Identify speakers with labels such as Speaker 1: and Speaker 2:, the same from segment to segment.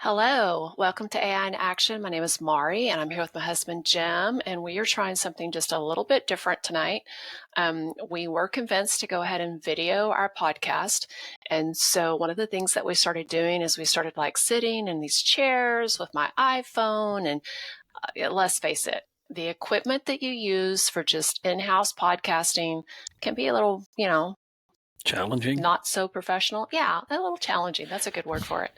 Speaker 1: Hello, welcome to AI in Action. My name is Maurie, and I'm here with my husband Jim, and we are trying something just a little bit different tonight. We were convinced to go ahead and video our podcast, and so one of the things that we started doing is we started sitting in these chairs with my iPhone, and let's face it, the equipment that you use for just in-house podcasting can be a little,
Speaker 2: Challenging?
Speaker 1: not so professional. Yeah, a little challenging. That's a good word for it.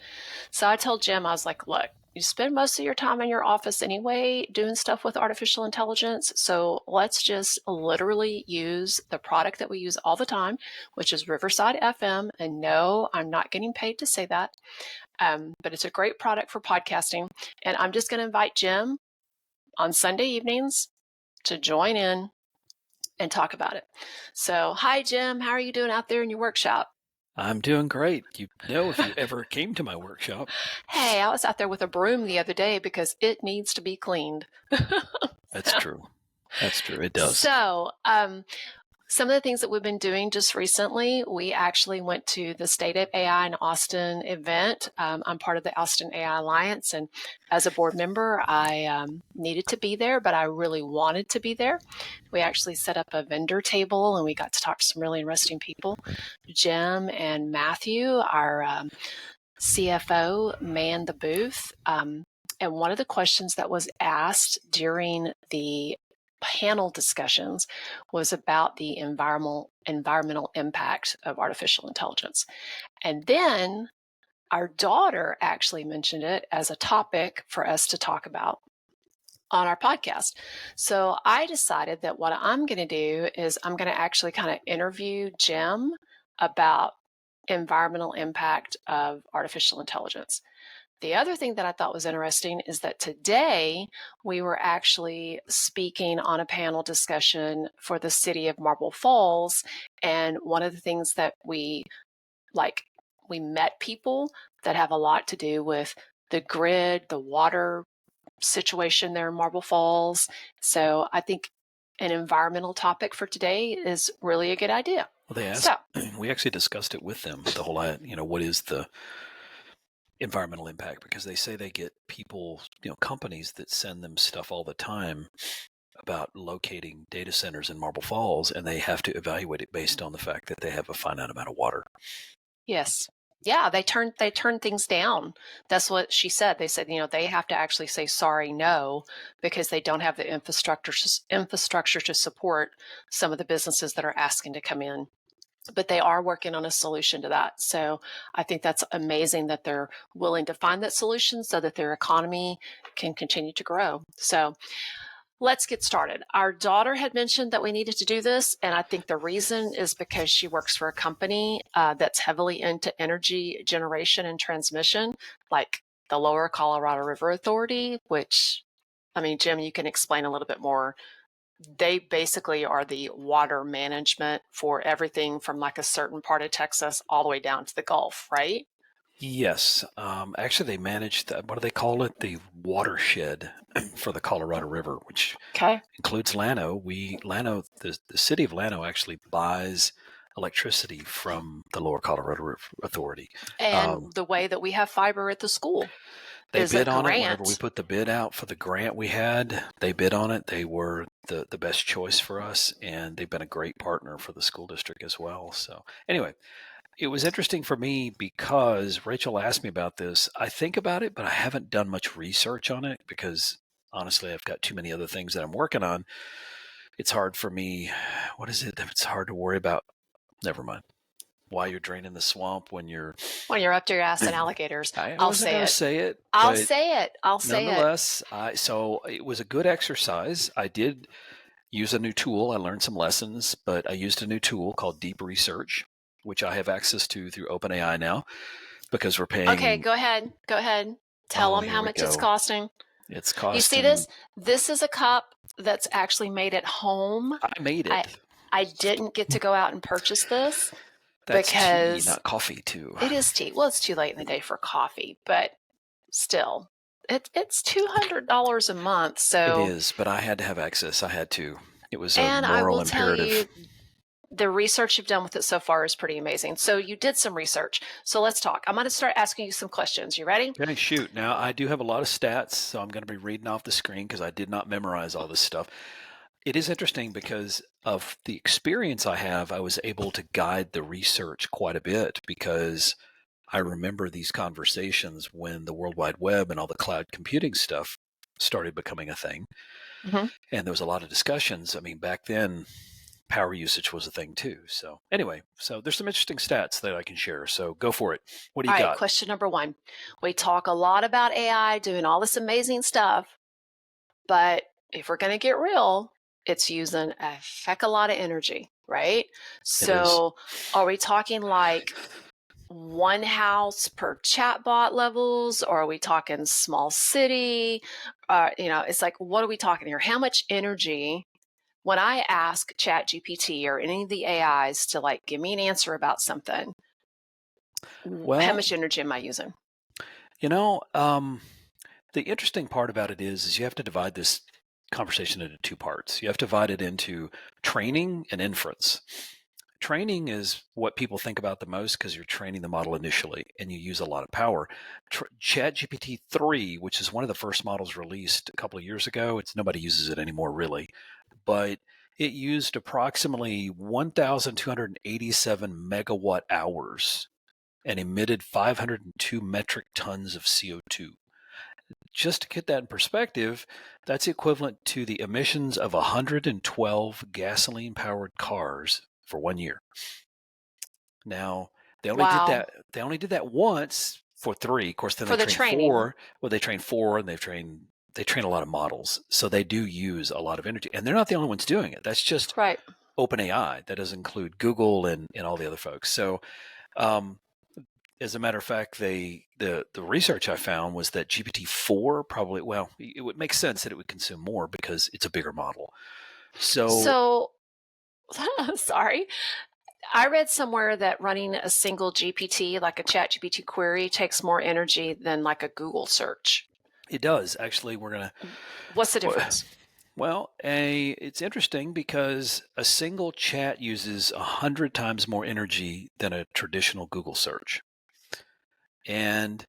Speaker 1: So I told Jim, I was like, look, you spend most of your time in your office anyway doing stuff with artificial intelligence. So let's just literally use the product that we use all the time, which is Riverside FM. And no, I'm not getting paid to say that. But it's a great product for podcasting. And I'm just going to invite Jim on Sunday evenings to join in and talk about it. So, hi, Jim. How are you doing out there in your workshop?
Speaker 2: I'm doing great. You know, if you ever came to my workshop.
Speaker 1: Hey, I was out there with a broom the other day because it needs to be cleaned.
Speaker 2: That's true. That's true. It does.
Speaker 1: So, some of the things that we've been doing just recently, we actually went to the State of AI in Austin event. I'm part of the Austin AI Alliance, and as a board member, I needed to be there, but I really wanted to be there. We actually set up a vendor table, and we got to talk to some really interesting people. Jim and Matthew, our CFO, manned the booth. And one of the questions that was asked during the panel discussions was about the environmental impact of artificial intelligence. And then our daughter actually mentioned it as a topic for us to talk about on our podcast. So I decided that what I'm going to do is I'm going to actually kind of interview Jim about environmental impact of artificial intelligence. The other thing that I thought was interesting is that today we were actually speaking on a panel discussion for the city of Marble Falls. And one of the things that we met people that have a lot to do with the grid, the water situation there in Marble Falls. So I think an environmental topic for today is really a good idea.
Speaker 2: Well, they asked, we actually discussed it with them, the whole, what is the environmental impact, because they say they get people, companies that send them stuff all the time about locating data centers in Marble Falls, and they have to evaluate it based on the fact that they have a finite amount of water.
Speaker 1: Yes. Yeah, they turn things down. That's what she said. They said, they have to actually say sorry, no, because they don't have the infrastructure to support some of the businesses that are asking to come in. But they are working on a solution to that. So I think that's amazing that they're willing to find that solution so that their economy can continue to grow. So let's get started. Our daughter had mentioned that we needed to do this, and I think the reason is because she works for a company that's heavily into energy generation and transmission, like the Lower Colorado River Authority, which, Jim, you can explain a little bit more. They basically are the water management for everything from a certain part of Texas all the way down to the Gulf, right?
Speaker 2: Yes. Actually, they manage what do they call it? The watershed for the Colorado River, which includes Llano. The city of Llano actually buys electricity from the Lower Colorado River Authority.
Speaker 1: And the way that we have fiber at the school.
Speaker 2: They bid on it whenever we put the bid out for the grant we had. They bid on it. They were the best choice for us, and they've been a great partner for the school district as well. So anyway, it was interesting for me because Rachel asked me about this. I think about it, but I haven't done much research on it because honestly, I've got too many other things that I'm working on. It's hard for me. What is it? It's hard to worry about. Never mind. Why you're draining the swamp when you're up to your ass in alligators.
Speaker 1: I'll say it.
Speaker 2: Nonetheless, so it was a good exercise. I did use a new tool. I learned some lessons, but I used a new tool called Deep Research, which I have access to through OpenAI now because we're paying.
Speaker 1: Okay, go ahead. Tell them how much it's costing.
Speaker 2: It's costing.
Speaker 1: You see this? This is a cup that's actually made at home.
Speaker 2: I made it.
Speaker 1: I didn't get to go out and purchase this.
Speaker 2: That's
Speaker 1: because
Speaker 2: tea, not coffee, too.
Speaker 1: It is tea. Well, it's too late in the day for coffee, but still, it's $200 a month. So
Speaker 2: it is, but I had to have access. I had to. It was a moral imperative.
Speaker 1: And I will tell you, The research you've done with it so far is pretty amazing. So you did some research. So let's talk. I'm going to start asking you some questions. You ready?
Speaker 2: Okay, shoot. Now, I do have a lot of stats, so I'm going to be reading off the screen because I did not memorize all this stuff. It is interesting because of the experience I have, I was able to guide the research quite a bit because I remember these conversations when the World Wide Web and all the cloud computing stuff started becoming a thing.
Speaker 1: Mm-hmm.
Speaker 2: And there was a lot of discussions. I mean, back then, power usage was a thing too. So anyway, so there's some interesting stats that I can share. So go for it. What do you got?
Speaker 1: All right, question number 1. We talk a lot about AI doing all this amazing stuff, but if we're going to get real, it's using a heck of a lot of energy, right? So are we talking like one house per chatbot levels, or are we talking small city? It's like, what are we talking here? How much energy? When I ask ChatGPT or any of the AIs to like give me an answer about something, how much energy am I using?
Speaker 2: The interesting part about it is you have to divide this conversation into 2 parts. You have to divide it into training and inference. Training is what people think about the most because you're training the model initially and you use a lot of power. ChatGPT 3, which is one of the first models released a couple of years ago, nobody uses it anymore really, but it used approximately 1,287 megawatt hours and emitted 502 metric tons of CO2. Just to get that in perspective, that's equivalent to the emissions of 112 gasoline-powered cars for 1 year. Now, they only did that once for 3. Of course, then they trained 4. Well, they train 4 and they train a lot of models. So they do use a lot of energy. And they're not the only ones doing it. That's just
Speaker 1: right.
Speaker 2: OpenAI. That doesn't include Google and all the other folks. So as a matter of fact, the research I found was that GPT-4 probably, well, it would make sense that it would consume more because it's a bigger model. So
Speaker 1: sorry. I read somewhere that running a single GPT, like a ChatGPT query, takes more energy than like a Google search.
Speaker 2: It does. Actually,
Speaker 1: What's the difference?
Speaker 2: Well, it's interesting because a single chat uses 100 times more energy than a traditional Google search. And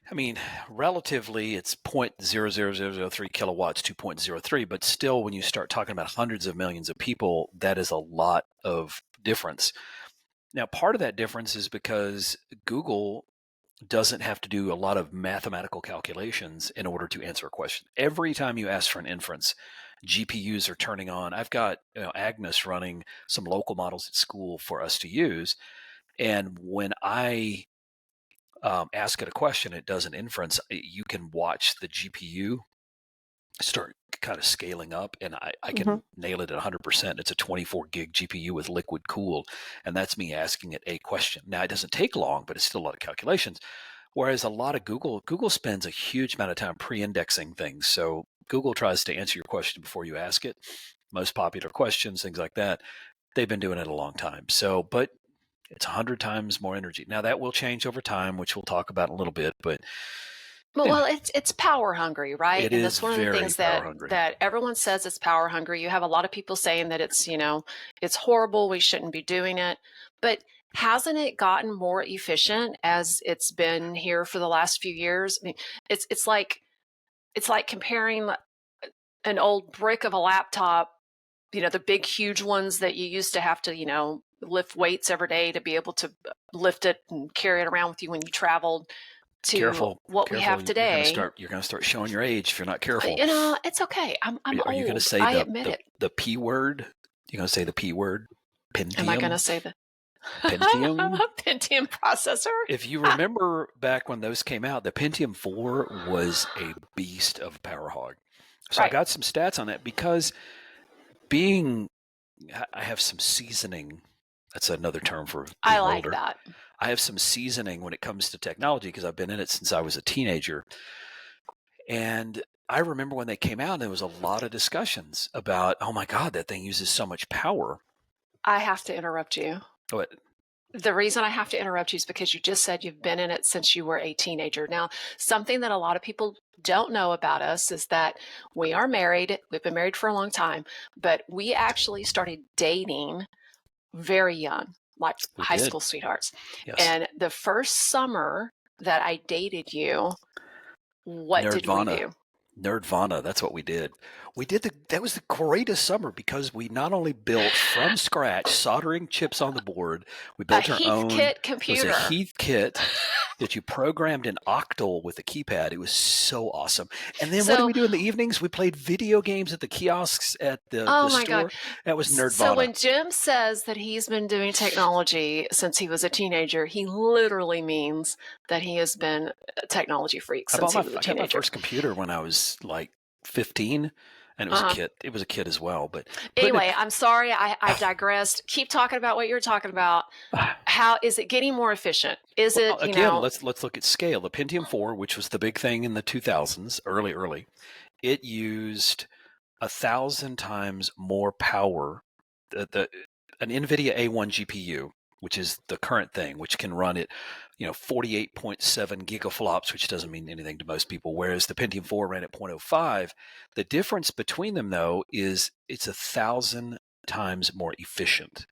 Speaker 2: I mean, relatively, it's 0.00003 kilowatts, 2.03, but still, when you start talking about hundreds of millions of people, that is a lot of difference. Now, part of that difference is because Google doesn't have to do a lot of mathematical calculations in order to answer a question. Every time you ask for an inference, GPUs are turning on. I've got Agnes running some local models at school for us to use. And when I ask it a question, it does an inference. You can watch the GPU start kind of scaling up, and I can nail it at 100%. It's a 24 gig GPU with liquid cooled, and that's me asking it a question. Now, it doesn't take long, but it's still a lot of calculations. Whereas a lot of Google spends a huge amount of time pre-indexing things. So Google tries to answer your question before you ask it. Most popular questions, things like that. They've been doing it a long time. So, but it's 100 times more energy. Now that will change over time, which we'll talk about in a little bit, but
Speaker 1: well, it's power hungry, right?
Speaker 2: And that's one of the things
Speaker 1: that everyone says it's power hungry. You have a lot of people saying that it's horrible. We shouldn't be doing it. But hasn't it gotten more efficient as it's been here for the last few years? I mean, it's like comparing an old brick of a laptop, the big, huge ones that you used to have to, lift weights every day to be able to lift it and carry it around with you when you traveled, to what we have today.
Speaker 2: You're going to start showing your age if you're not careful.
Speaker 1: It's okay. I'm old.
Speaker 2: Are you going to say
Speaker 1: I admit it.
Speaker 2: The P word? You're going to say the P word? Pentium?
Speaker 1: Am I going to say the
Speaker 2: Pentium?
Speaker 1: Pentium processor?
Speaker 2: If you remember back when those came out, the Pentium 4 was a beast of a power hog. So I got some stats on that because I have some seasoning. That's another term for being
Speaker 1: I like
Speaker 2: older.
Speaker 1: that.
Speaker 2: I have some seasoning when it comes to technology because I've been in it since I was a teenager. And I remember when they came out, there was a lot of discussions about, oh my God, that thing uses so much power.
Speaker 1: I have to interrupt you.
Speaker 2: What?
Speaker 1: The reason I have to interrupt you is because you just said you've been in it since you were a teenager. Now, something that a lot of people don't know about us is that we are married. We've been married for a long time, but we actually started dating very young, like
Speaker 2: We
Speaker 1: high
Speaker 2: did.
Speaker 1: school sweethearts.
Speaker 2: Yes.
Speaker 1: And the first summer that I dated you, what did we do?
Speaker 2: Nerdvana, that's what we did. That was the greatest summer because we not only built from scratch soldering chips on the board, we
Speaker 1: A
Speaker 2: built our own.
Speaker 1: Heathkit computer.
Speaker 2: It was a Heathkit that you programmed in Octal with a keypad. It was so awesome. And then what did we do in the evenings? We played video games at the kiosks at the
Speaker 1: my
Speaker 2: store.
Speaker 1: God.
Speaker 2: That was Nerdvana.
Speaker 1: So when Jim says that he's been doing technology since he was a teenager, he literally means that he has been a technology freak since he was a teenager.
Speaker 2: I got my first computer when I was like 15, and it was a kid. It was a kid as well. But
Speaker 1: anyway, I'm sorry, I digressed. Keep talking about what you're talking about. How is it getting more efficient? Is it, you know?
Speaker 2: Let's look at scale. The Pentium 4, which was the big thing in the 2000s, early, it used 1,000 times more power. An NVIDIA A1 GPU, which is the current thing, which can run at 48.7 gigaflops, which doesn't mean anything to most people, whereas the Pentium 4 ran at 0.05. The difference between them, though, is it's 1,000 times more efficient.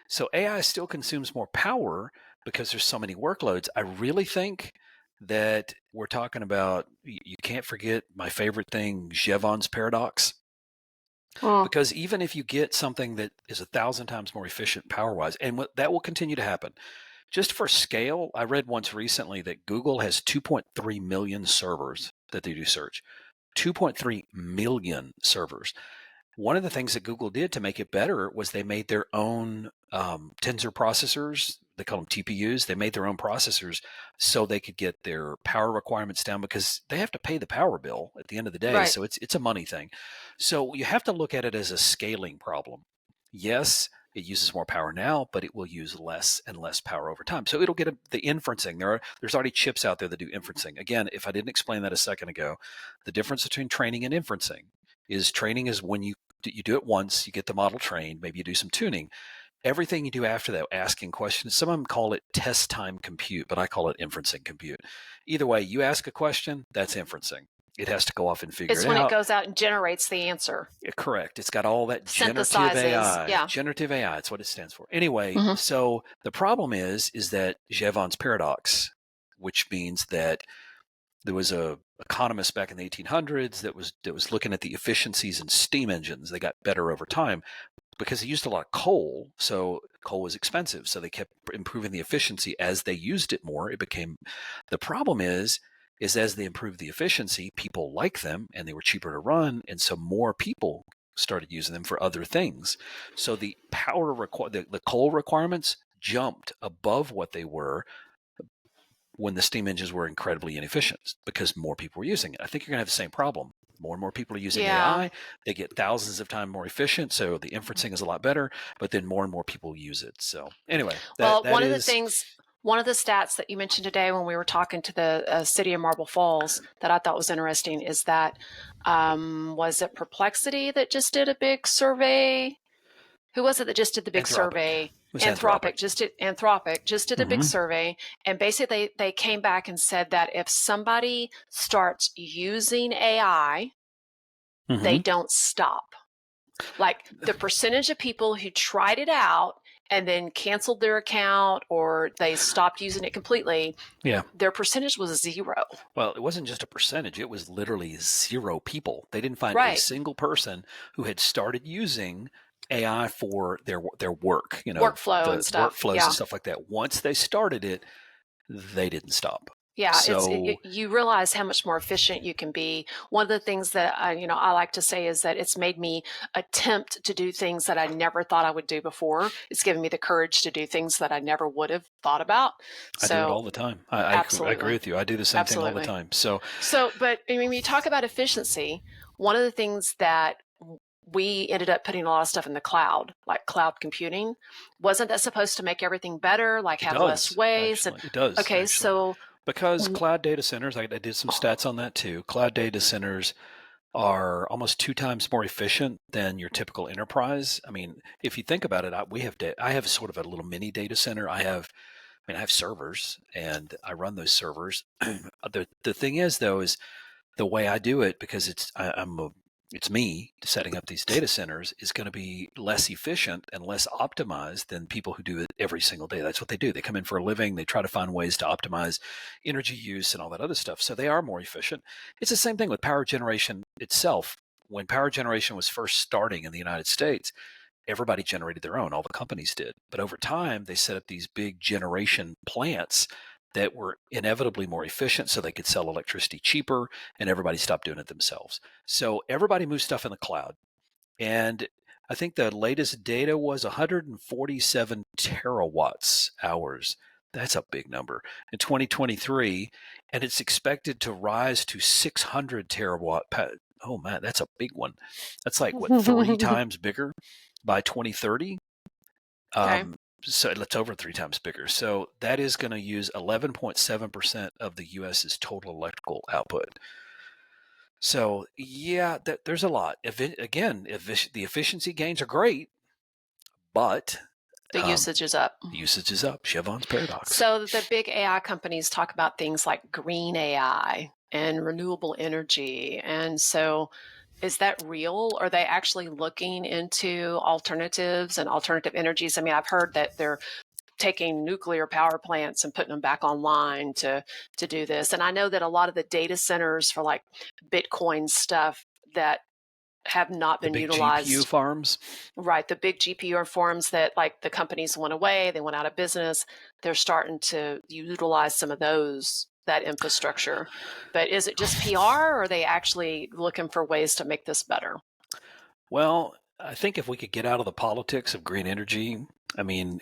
Speaker 2: So AI still consumes more power because there's so many workloads. I really think that we're talking about, you can't forget my favorite thing, Jevons paradox. Because even if you get something that is 1,000 times more efficient power-wise, and that will continue to happen. Just for scale, I read once recently that Google has 2.3 million servers that they do search. 2.3 million servers. One of the things that Google did to make it better was they made their own tensor processors. They call them TPUs. They made their own processors so they could get their power requirements down because they have to pay the power bill at the end of the day. Right. So it's a money thing. So you have to look at it as a scaling problem. Yes, it uses more power now, but it will use less and less power over time. So it'll get the inferencing. There's already chips out there that do inferencing. Again, if I didn't explain that a second ago, the difference between training and inferencing is training is when you do it once, you get the model trained, maybe you do some tuning. Everything you do after that, asking questions, some of them call it test time compute, but I call it inferencing compute. Either way, you ask a question, that's inferencing. It has to go off and figure it out.
Speaker 1: It's when it goes out and generates the answer.
Speaker 2: Correct. It's got all that generative AI. Yeah. Generative AI, that's what it stands for. Anyway, so the problem is that Jevons paradox, which means that there was a economist back in the 1800s that was looking at the efficiencies in steam engines. They got better over time because they used a lot of coal. So coal was expensive. So they kept improving the efficiency as they used it more. The problem is as they improved the efficiency, people liked them and they were cheaper to run. And so more people started using them for other things. So the the coal requirements jumped above what they were when the steam engines were incredibly inefficient because more people were using it. I think you're going to have the same problem. More and more people are using AI. They get thousands of times more efficient, so the inferencing is a lot better, but then more and more people use it. So anyway, one of
Speaker 1: the stats that you mentioned today when we were talking to the city of Marble Falls that I thought was interesting is that, was it Perplexity that just did a big survey? Who was it that just did the big survey? Anthropic just did a big survey, and basically they came back and said that if somebody starts using AI, they don't stop. Like the percentage of people who tried it out and then canceled their account or they stopped using it completely, their percentage was 0.
Speaker 2: Well, it wasn't just a percentage. It was literally 0 people. They didn't find a single person who had started using AI for their work,
Speaker 1: workflow and stuff,
Speaker 2: workflows and stuff like that. Once they started it, they didn't stop.
Speaker 1: Yeah, so, you realize how much more efficient you can be. One of the things that I like to say is that it's made me attempt to do things that I never thought I would do before. It's given me the courage to do things that I never would have thought about.
Speaker 2: I do it all the time. I agree with you. I do the same thing all the time.
Speaker 1: But when you talk about efficiency, one of the things that we ended up putting a lot of stuff in the cloud, like cloud computing. Wasn't that supposed to make everything better, like have less waste?
Speaker 2: It does.
Speaker 1: Okay, so
Speaker 2: because cloud data centers, I did some stats on that too. Cloud data centers are almost 2 times more efficient than your typical enterprise. I mean, if you think about it, I have sort of a little mini data center. I have servers and I run those servers. The thing is though, is the way I do it, because I'm it's me setting up these data centers is going to be less efficient and less optimized than people who do it every single day. That's what they do. They come in for a living. They try to find ways to optimize energy use and all that other stuff. So they are more efficient. It's the same thing with power generation itself. When power generation was first starting in the United States, everybody generated their own. All the companies did. But over time, they set up these big generation plants that were inevitably more efficient so they could sell electricity cheaper, and everybody stopped doing it themselves. So everybody moved stuff in the cloud. And I think the latest data was 147 terawatts hours. That's a big number in 2023, and it's expected to rise to 600 terawatt. Oh man, that's a big one. That's like what, 3 times bigger by 2030.
Speaker 1: Okay.
Speaker 2: So it's over 3 times bigger. So that is going to use 11.7% of the U.S.'s total electrical output. So yeah, there's a lot. Again, the efficiency gains are great, but
Speaker 1: the usage is up.
Speaker 2: Usage is up. Chevron's paradox.
Speaker 1: So the big AI companies talk about things like green AI and renewable energy. And so is that real? Are they actually looking into alternatives and alternative energies? I mean, I've heard that they're taking nuclear power plants and putting them back online to do this. And I know that a lot of the data centers for like Bitcoin stuff that have not been utilized.
Speaker 2: GPU farms.
Speaker 1: Right. The big GPU farms that like the companies went away, they went out of business. They're starting to utilize some of that infrastructure. But is it just PR, or are they actually looking for ways to make this better?
Speaker 2: Well, I think if we could get out of the politics of green energy, I mean,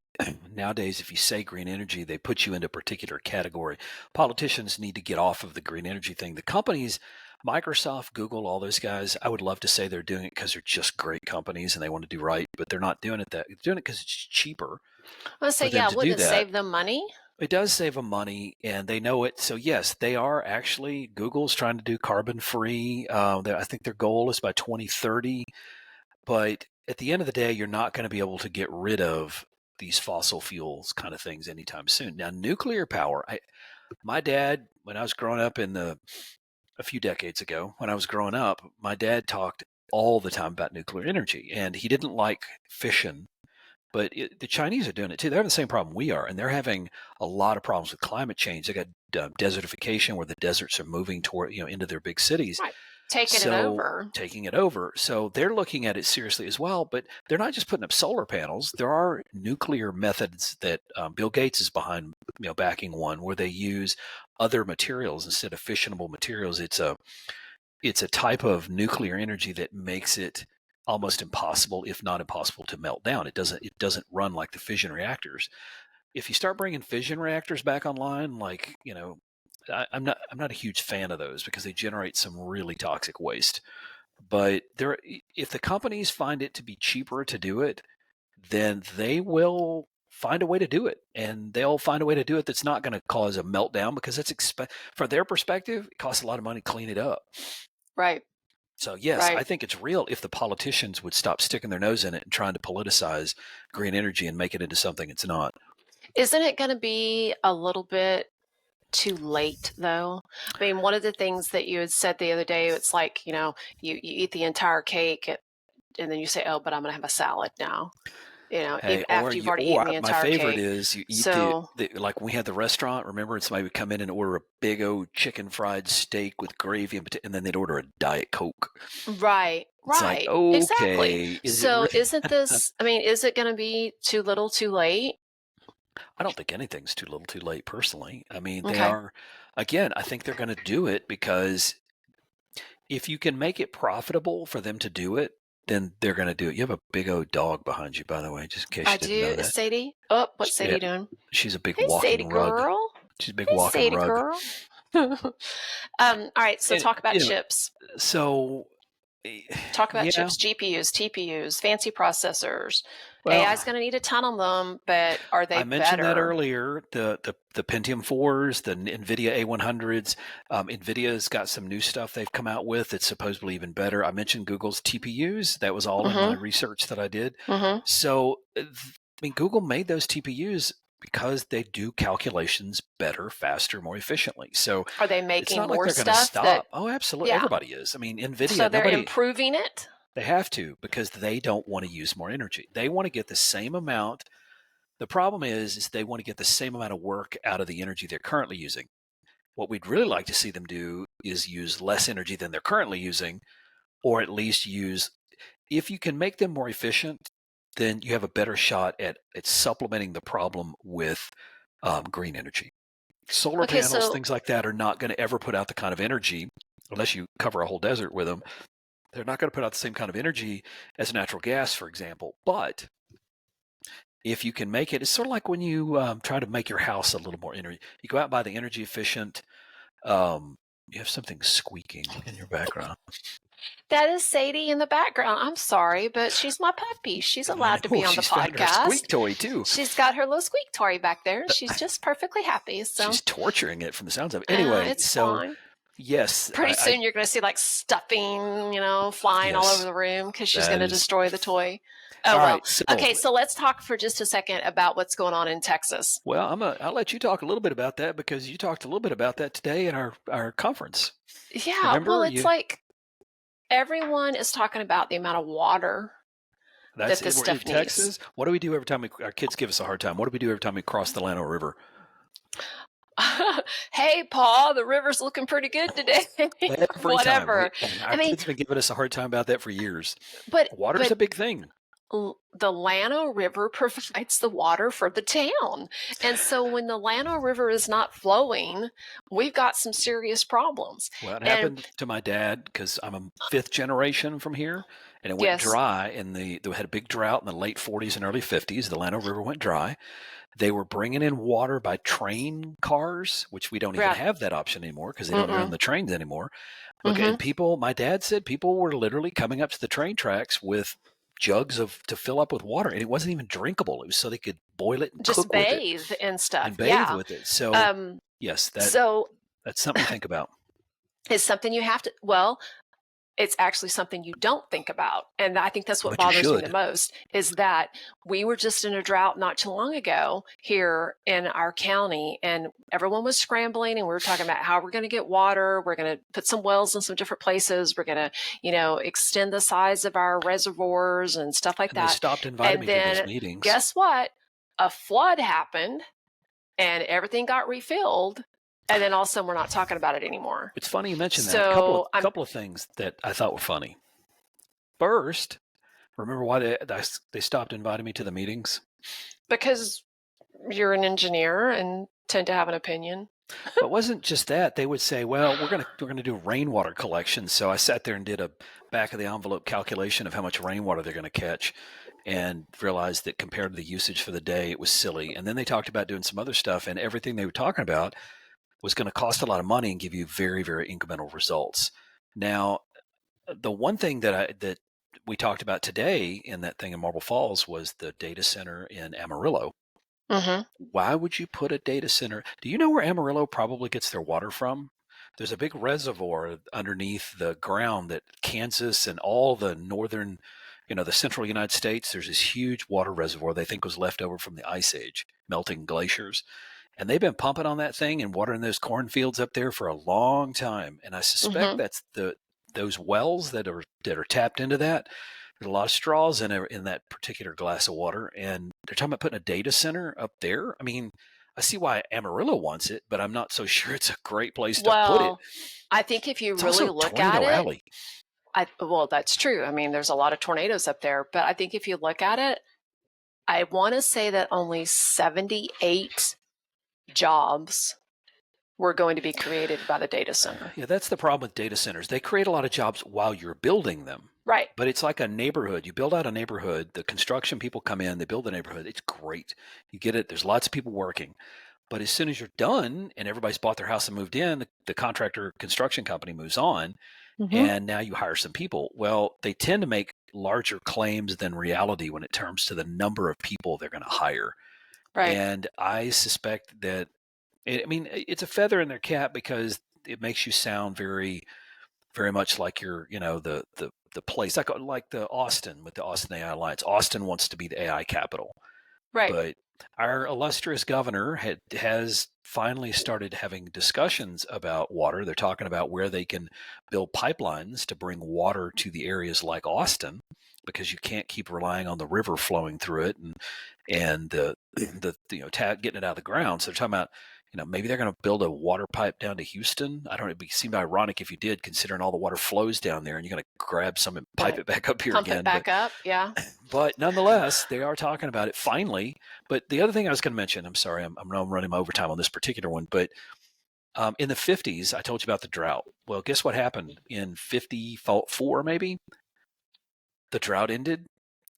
Speaker 2: nowadays, if you say green energy, they put you into a particular category. Politicians need to get off of the green energy thing. The companies, Microsoft, Google, all those guys, I would love to say they're doing it because they're just great companies and they want to do right, but they're not doing it they're doing it because it's cheaper.
Speaker 1: Well, so yeah, wouldn't it save them money?
Speaker 2: It does save them money, and they know it. So yes, they are actually. Google's trying to do carbon free. I think their goal is by 2030. But at the end of the day, you're not going to be able to get rid of these fossil fuels kind of things anytime soon. Now, nuclear power. My dad, when I was growing up a few decades ago, when I was growing up, my dad talked all the time about nuclear energy, and he didn't like fission. But the Chinese are doing it too. They're having the same problem we are, and they're having a lot of problems with climate change. They got desertification, where the deserts are moving toward into their big cities,
Speaker 1: right. Taking it over. So they're looking at it seriously as well. But they're not just putting up solar panels. There are nuclear methods that Bill Gates is behind, backing one where they use other materials instead of fissionable materials. It's a type of nuclear energy that makes it almost impossible, if not impossible, to melt down. It doesn't run like the fission reactors. If you start bringing fission reactors back online, I'm not a huge fan of those because they generate some really toxic waste. But if the companies find it to be cheaper to do it, then they will find a way to do it, and they'll find a way to do it that's not going to cause a meltdown because from their perspective, it costs a lot of money to clean it up. Right.
Speaker 2: So yes, right. I think it's real if the politicians would stop sticking their nose in it and trying to politicize green energy and make it into something it's not.
Speaker 1: Isn't it going to be a little bit too late though? I mean, one of the things that you had said the other day, it's like, you eat the entire cake and then you say, oh, but I'm going to have a salad now.
Speaker 2: Hey,
Speaker 1: after you've already eaten the entire cake.
Speaker 2: My favorite is you eat like when we had the restaurant, remember, somebody would come in and order a big old chicken fried steak with gravy and then they'd order a Diet Coke.
Speaker 1: Right.
Speaker 2: It's like, okay.
Speaker 1: Exactly. Isn't this, I mean, is it going to be too little too late?
Speaker 2: I don't think anything's too little too late personally. I mean, they are, again, I think they're going to do it because if you can make it profitable for them to do it, then they're going to do it. You have a big old dog behind you, by the way, just in case you didn't know that.
Speaker 1: Is Sadie? Oh, what's Sadie doing?
Speaker 2: She's a big walking
Speaker 1: Sadie
Speaker 2: rug.
Speaker 1: Girl.
Speaker 2: She's a big walking
Speaker 1: Sadie
Speaker 2: rug.
Speaker 1: Girl. All right, so talk about chips.
Speaker 2: So
Speaker 1: talk about chips, GPUs, TPUs, fancy processors. Well, AI is going to need a ton of them, but are they better?
Speaker 2: I mentioned that earlier, the Pentium 4s, the NVIDIA A100s. NVIDIA's got some new stuff they've come out with that's supposedly even better. I mentioned Google's TPUs. That was all in my research that I did. So, I mean, Google made those TPUs because they do calculations better, faster, more efficiently. So
Speaker 1: are they
Speaker 2: it's
Speaker 1: making
Speaker 2: not like
Speaker 1: more
Speaker 2: they're going to
Speaker 1: stuff?
Speaker 2: stop. Oh, absolutely.
Speaker 1: Yeah.
Speaker 2: Everybody is. I mean, NVIDIA,
Speaker 1: So they're
Speaker 2: nobody,
Speaker 1: improving it?
Speaker 2: they have to, because they don't want to use more energy. They want to get the same amount. The problem is they want to get the same amount of work out of the energy they're currently using. What we'd really like to see them do is use less energy than they're currently using, or at least use, if you can make them more efficient, then you have a better shot at supplementing the problem with green energy. Solar
Speaker 1: Okay,
Speaker 2: panels,
Speaker 1: so
Speaker 2: things like that, are not going to ever put out the kind of energy, unless you cover a whole desert with them. They're not going to put out the same kind of energy as natural gas, for example. But if you can make it, it's sort of like when you try to make your house a little more energy. You go out and buy the energy efficient. You have something squeaking in your background.
Speaker 1: that is Sadie in the background. I'm sorry, but she's my puppy. She's allowed to be on the
Speaker 2: She's found her
Speaker 1: podcast.
Speaker 2: squeak toy too.
Speaker 1: She's got her little squeak toy back there, and she's just perfectly happy. So
Speaker 2: she's torturing it from the sounds of it. Anyway,
Speaker 1: it's
Speaker 2: so
Speaker 1: fine.
Speaker 2: yes,
Speaker 1: Pretty soon you're going to see like stuffing, flying all over the room because she's going to destroy the toy. Oh,
Speaker 2: all
Speaker 1: well.
Speaker 2: right, so,
Speaker 1: okay, so let's talk for just a second about what's going on in Texas.
Speaker 2: Well, I'll let you talk a little bit about that, because you talked a little bit about that today at our conference.
Speaker 1: Yeah,
Speaker 2: remember?
Speaker 1: Well, it's like everyone is talking about the amount of water that this stuff
Speaker 2: in Texas. Needs. What do we do every time our kids give us a hard time? What do we do every time we cross the Llano River?
Speaker 1: Hey, Paul, the river's looking pretty good today. Whatever.
Speaker 2: Our kids have been giving us a hard time about that for years.
Speaker 1: But
Speaker 2: water's a big thing.
Speaker 1: The Llano River provides the water for the town. And so when the Llano River is not flowing, we've got some serious problems.
Speaker 2: Well, it happened to my dad, because I'm a fifth generation from here, and it went dry. They had a big drought in the late 40s and early 50s. The Llano River went dry. They were bringing in water by train cars, which we don't even have that option anymore, because they don't run the trains anymore. Okay, and my dad said people were literally coming up to the train tracks with jugs to fill up with water, and it wasn't even drinkable. It was so they could boil it and
Speaker 1: just
Speaker 2: cook with it.
Speaker 1: Just bathe and stuff.
Speaker 2: And bathe with it. So yes, that's something to think about.
Speaker 1: It's something you have to, it's actually something you don't think about. And I think that's what bothers me the most, is that we were just in a drought not too long ago here in our county, and everyone was scrambling, and we were talking about how we're going to get water. We're going to put some wells in some different places. We're going to, extend the size of our reservoirs and stuff like that.
Speaker 2: They stopped inviting me to those meetings.
Speaker 1: Guess what? A flood happened and everything got refilled. And then also we're not talking about it anymore.
Speaker 2: It's funny you mentioned that. A couple of things that I thought were funny. First, remember why they stopped inviting me to the meetings?
Speaker 1: Because you're an engineer and tend to have an opinion.
Speaker 2: But it wasn't just that. They would say, well, we're gonna do rainwater collection. So I sat there and did a back of the envelope calculation of how much rainwater they're going to catch, and realized that compared to the usage for the day, it was silly. And then they talked about doing some other stuff, and everything they were talking about was going to cost a lot of money and give you very, very incremental results. Now, the one thing that we talked about today in that thing in Marble Falls was the data center in Amarillo. Why would you put a data center? Do you know where Amarillo probably gets their water from? There's a big reservoir underneath the ground that Kansas and all the northern, the central United States, there's this huge water reservoir they think was left over from the Ice Age, melting glaciers. And they've been pumping on that thing and watering those cornfields up there for a long time. And I suspect that's those wells that are tapped into that. There's a lot of straws in that particular glass of water. And they're talking about putting a data center up there. I mean, I see why Amarillo wants it, but I'm not so sure it's a great place to put it.
Speaker 1: I think if you really look at it, that's true. I mean, there's a lot of tornadoes up there, but I think if you look at it, I want to say that only 78 jobs were going to be created by the data center.
Speaker 2: Yeah, that's the problem with data centers. They create a lot of jobs while you're building them.
Speaker 1: Right.
Speaker 2: But it's like a neighborhood. You build out a neighborhood, the construction people come in, they build the neighborhood. It's great. You get it. There's lots of people working. But as soon as you're done and everybody's bought their house and moved in, the contractor construction company moves on, and now you hire some people. Well, they tend to make larger claims than reality when it comes to the number of people they're going to hire. Right. And I suspect that, it's a feather in their cap, because it makes you sound very, very much like you're, the place, like the Austin with the Austin AI Alliance. Austin wants to be the AI capital.
Speaker 1: Right.
Speaker 2: But our illustrious governor has finally started having discussions about water. They're talking about where they can build pipelines to bring water to the areas like Austin, because you can't keep relying on the river flowing through it and getting it out of the ground. So they're talking about, maybe they're going to build a water pipe down to Houston. I don't know. It'd seem ironic if you did, considering all the water flows down there, and you're going to grab some and pipe it back up here
Speaker 1: Pump
Speaker 2: again.
Speaker 1: It back up, yeah.
Speaker 2: But nonetheless, they are talking about it finally. But the other thing I was going to mention, I'm sorry, I'm running my overtime on this particular one, but in the 50s, I told you about the drought. Well, guess what happened in 54, maybe? The drought ended.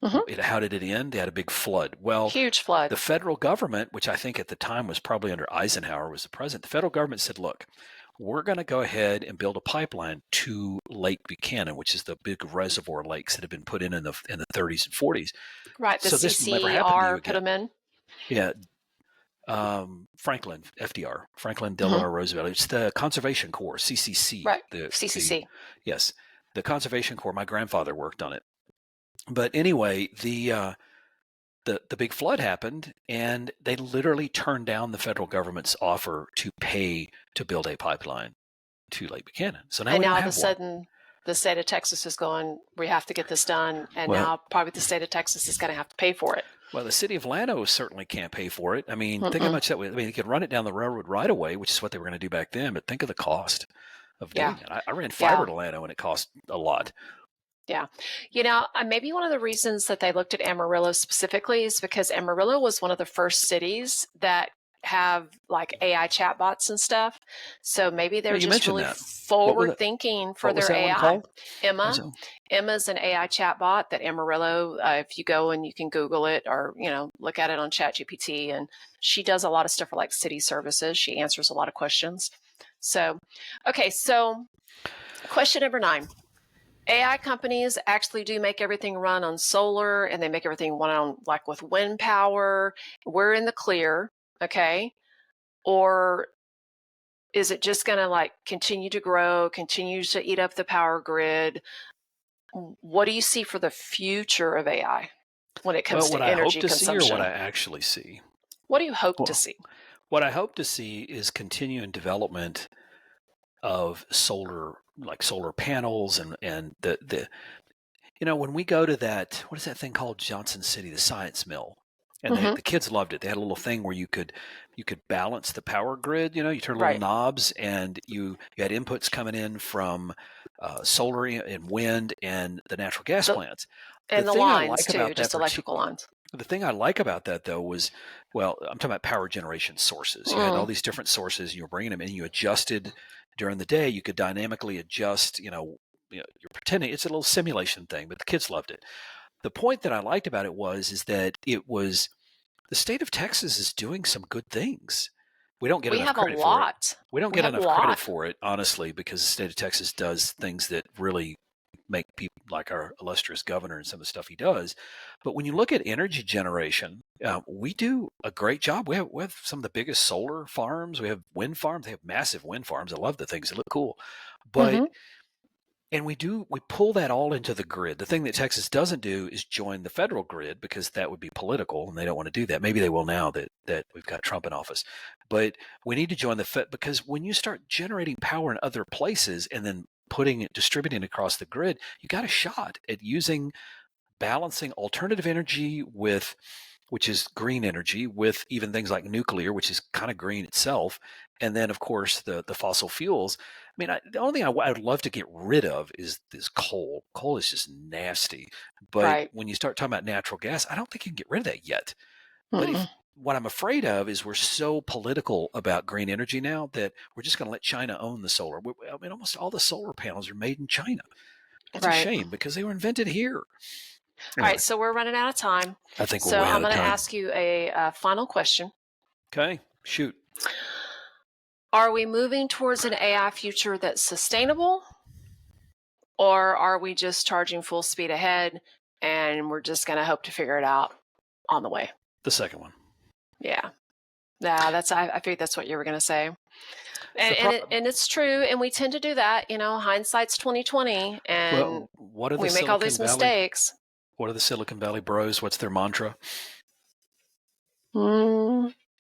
Speaker 1: Mm-hmm.
Speaker 2: How did it end? They had a big flood. Well,
Speaker 1: huge flood.
Speaker 2: The federal government, which I think at the time was probably under Eisenhower was the president, the federal government said, look, we're going to go ahead and build a pipeline to Lake Buchanan, which is the big reservoir lakes that have been put in the 30s and 40s.
Speaker 1: Right, the
Speaker 2: so this will never happen to you again.
Speaker 1: Put them in.
Speaker 2: Yeah. Franklin, FDR, Franklin Delano Roosevelt. It's the Conservation Corps, CCC.
Speaker 1: Right, CCC.
Speaker 2: Yes, the Conservation Corps. My grandfather worked on it. But anyway, the big flood happened, and they literally turned down the federal government's offer to pay to build a pipeline to Lake Buchanan. So now,
Speaker 1: all of a sudden, the state of Texas is going, we have to get this done, and now probably the state of Texas is going to have to pay for it.
Speaker 2: Well, the city of Llano certainly can't pay for it. I mean, think how much that would. I mean, they could run it down the railroad right away, which is what they were going to do back then. But think of the cost of doing it. I ran fiber to Llano, and it cost a lot.
Speaker 1: Yeah. Maybe one of the reasons that they looked at Amarillo specifically is because Amarillo was one of the first cities that have like AI chatbots and stuff. So maybe they're just really forward thinking for their AI. Emma's an AI chatbot that Amarillo, if you go and you can Google it or, look at it on ChatGPT, and she does a lot of stuff for like city services. She answers a lot of questions. So, okay. So question number 9. AI companies actually do make everything run on solar, and they make everything run on like with wind power. We're in the clear, okay? Or is it just going to like continue to grow, continue to eat up the power grid? What do you see for the future of AI when it comes to energy consumption?
Speaker 2: What I hope to see, or what I actually see?
Speaker 1: What do you hope to see?
Speaker 2: What I hope to see is continuing development of solar, like solar panels, and the when we go to that, what is that thing called, Johnson City, the science mill, and the kids loved it. They had a little thing where you could balance the power grid. You turn little knobs, and you had inputs coming in from solar and wind and the natural gas plants.
Speaker 1: And the lines too, just electrical lines.
Speaker 2: The thing I like about that, though, was, I'm talking about power generation sources. You had all these different sources, and you were bringing them in, and you adjusted during the day. You could dynamically adjust, you're pretending it's a little simulation thing, but the kids loved it. The point that I liked about it is that it was, the state of Texas is doing some good things. We don't get enough credit for it. We don't get enough credit for it, honestly, because the state of Texas does things that really make people like our illustrious governor and some of the stuff he does. But when you look at energy generation, we do a great job. We have some of the biggest solar farms. We have wind farms. They have massive wind farms. I love the things. They look cool. But and we pull that all into the grid. The thing that Texas doesn't do is join the federal grid, because that would be political, and they don't want to do that. Maybe they will now that we've got Trump in office. But we need to join the Fed, because when you start generating power in other places and then distributing across the grid, you got a shot at balancing alternative energy which is green energy, with even things like nuclear, which is kind of green itself. And then, of course, the fossil fuels. I mean, the only thing I would love to get rid of is coal. Coal is just nasty. But when you start talking about natural gas, I don't think you can get rid of that yet. But what I'm afraid of is we're so political about green energy now that we're just going to let China own the solar. I mean, almost all the solar panels are made in China. It's a shame, because they were invented here.
Speaker 1: Anyway. All right, so we're running out of time.
Speaker 2: I think
Speaker 1: so. I'm going to ask you a final question.
Speaker 2: Okay, shoot.
Speaker 1: Are we moving towards an AI future that's sustainable, or are we just charging full speed ahead and we're just going to hope to figure it out on the way?
Speaker 2: The second one.
Speaker 1: Yeah. I figured that's what you were going to say. And it's true, and we tend to do that. Hindsight's 20/20, and we make all these mistakes.
Speaker 2: What are the Silicon Valley bros? What's their mantra?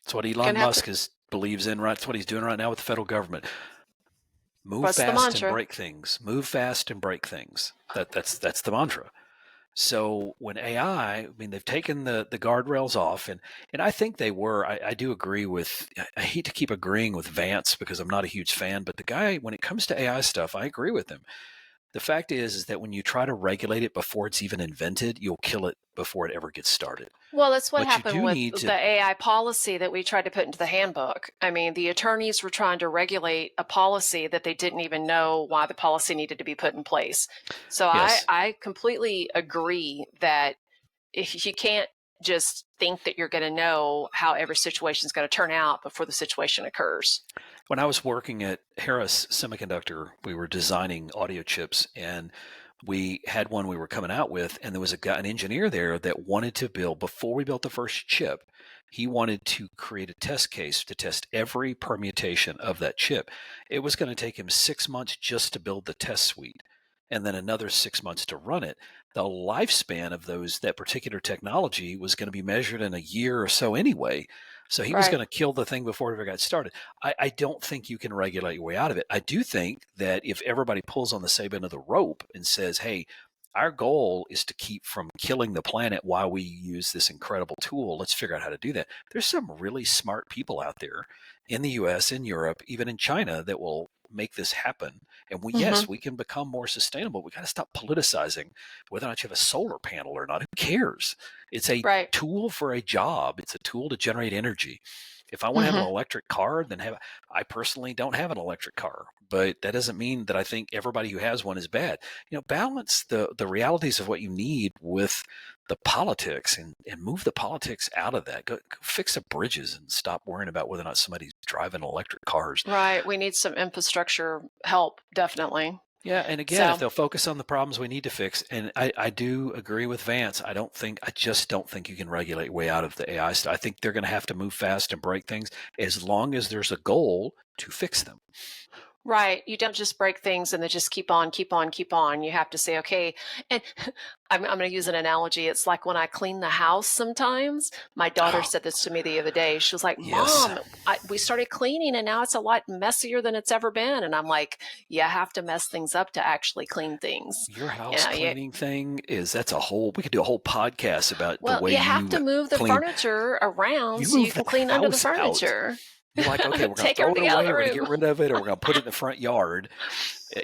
Speaker 2: That's what Elon Musk believes in, right? That's what he's doing right now with the federal government. Move fast and break things. Move fast and break things. That's the mantra. So when AI, I mean, they've taken the guardrails off, and I think they were. I do agree with. I hate to keep agreeing with Vance because I'm not a huge fan, but the guy, when it comes to AI stuff, I agree with him. The fact is that when you try to regulate it before it's even invented, you'll kill it before it ever gets started.
Speaker 1: Well, that's what happened with the AI policy that we tried to put into the handbook. I mean, the attorneys were trying to regulate a policy that they didn't even know why the policy needed to be put in place. So yes. I completely agree that if you can't just think that you're going to know how every situation is going to turn out before the situation occurs.
Speaker 2: When I was working at Harris Semiconductor, we were designing audio chips, and we had one we were coming out with, and there was an engineer there that wanted to build, before we built the first chip, he wanted to create a test case to test every permutation of that chip. It was going to take him 6 months just to build the test suite, and then another 6 months to run it. The lifespan of that particular technology was going to be measured in a year or so anyway. So he was going to kill the thing before it ever got started. I don't think you can regulate your way out of it. I do think that if everybody pulls on the same end of the rope and says, hey, our goal is to keep from killing the planet while we use this incredible tool, let's figure out how to do that. There's some really smart people out there in the US, in Europe, even in China that will make this happen. And yes, we can become more sustainable. We got to stop politicizing whether or not you have a solar panel or not. Who cares? It's a tool for a job. It's a tool to generate energy. If I want to have an electric car, then I personally don't have an electric car, but that doesn't mean that I think everybody who has one is bad. Balance the realities of what you need with the politics and move the politics out of that. Go fix the bridges and stop worrying about whether or not somebody's driving electric cars.
Speaker 1: Right. We need some infrastructure help, definitely.
Speaker 2: Yeah, and again, if they'll focus on the problems we need to fix, and I do agree with Vance, I just don't think you can regulate your way out of the AI stuff. I think they're going to have to move fast and break things as long as there's a goal to fix them.
Speaker 1: Right. You don't just break things and then just keep on. You have to say, okay, and I'm going to use an analogy. It's like when I clean the house sometimes. My daughter said this to me the other day. She was like, Mom, we started cleaning and now it's a lot messier than it's ever been. And I'm like, you have to mess things up to actually clean things.
Speaker 2: Your house cleaning thing that's we could do a whole podcast about the way
Speaker 1: you have to move the furniture around so you can clean under the furniture.
Speaker 2: You're like, okay, we're going to throw it away, we're going to get rid of it, or we're going to put it in the front yard.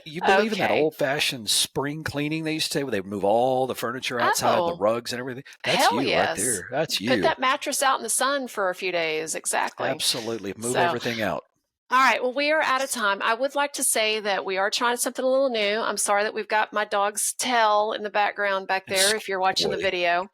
Speaker 2: You believe in that old-fashioned spring cleaning they used to say, where they move all the furniture outside, the rugs and everything? That's you right there. That's you.
Speaker 1: Put that mattress out in the sun for a few days. Exactly.
Speaker 2: Absolutely. Move everything out.
Speaker 1: All right. Well, we are out of time. I would like to say that we are trying something a little new. I'm sorry that we've got my dog's tail in the background back there if you're watching the video.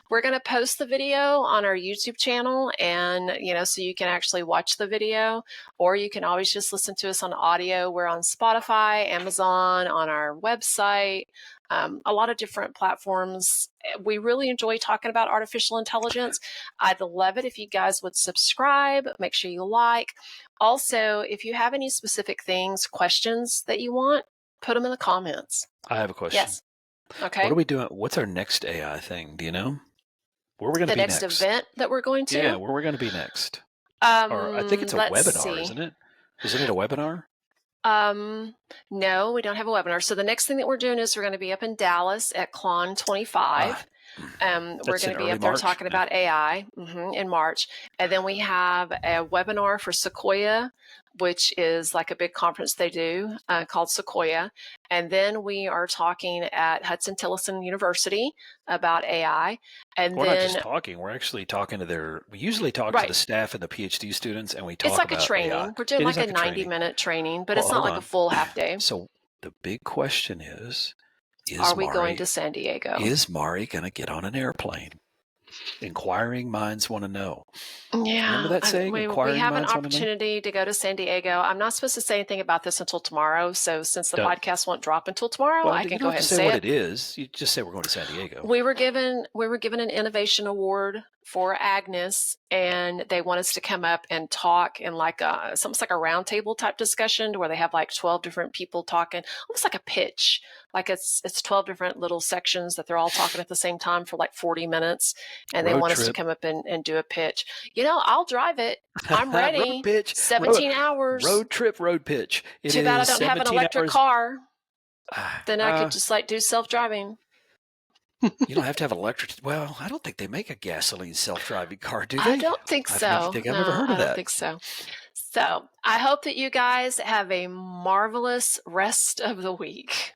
Speaker 1: We're going to post the video on our YouTube channel, and, so you can actually watch the video, or you can always just listen to us on audio. We're on Spotify, Amazon, on our website, a lot of different platforms. We really enjoy talking about artificial intelligence. I'd love it if you guys would subscribe, make sure you like. Also, if you have any specific questions that you want, put them in the comments.
Speaker 2: I have a question.
Speaker 1: Yes. Okay.
Speaker 2: What are we doing? What's our next AI thing? Do you know? Where are we going to be next?
Speaker 1: The next event that we're going to?
Speaker 2: Yeah, where we're going to be next. Or I think it's a webinar, isn't it? Isn't it a webinar?
Speaker 1: No, we don't have a webinar. So the next thing that we're doing is we're going to be up in Dallas at Klon 25. We're going to be up there talking about AI in March. And then we have a webinar for Sequoia, which is like a big conference they do called Sequoia. And then we are talking at Hudson-Tillotson University about AI. And
Speaker 2: we're not just talking, we're actually talking to we usually talk to the staff and the PhD students, and we talk about
Speaker 1: It's like a training.
Speaker 2: AI.
Speaker 1: We're doing like a 90-minute training, but it's not like a full half day.
Speaker 2: So the big question is
Speaker 1: are we going to San Diego?
Speaker 2: Is Maurie going to get on an airplane? Inquiring minds want to know.
Speaker 1: Yeah.
Speaker 2: Remember that saying?
Speaker 1: We have an opportunity to go to San Diego. I'm not supposed to say anything about this until tomorrow. So since the podcast won't drop until tomorrow, I can go ahead and say
Speaker 2: what it is. You just say we're going to San Diego.
Speaker 1: We were given an innovation award for Agnes, and they want us to come up and talk in like something like a roundtable type discussion where they have like 12 different people talking, almost like a pitch, like it's 12 different little sections that they're all talking at the same time for like 40 minutes, and they
Speaker 2: Road
Speaker 1: want us to
Speaker 2: trip.
Speaker 1: come up and do a pitch. I'll drive it. I'm ready.
Speaker 2: Road pitch.
Speaker 1: 17 hours.
Speaker 2: Road trip, road pitch.
Speaker 1: Too bad I don't have an electric car. Then I could just do self-driving.
Speaker 2: You don't have to have an electric. Well, I don't think they make a gasoline self-driving car, do they?
Speaker 1: I don't think so.
Speaker 2: I don't think I've ever heard of that.
Speaker 1: I don't think so. So I hope that you guys have a marvelous rest of the week.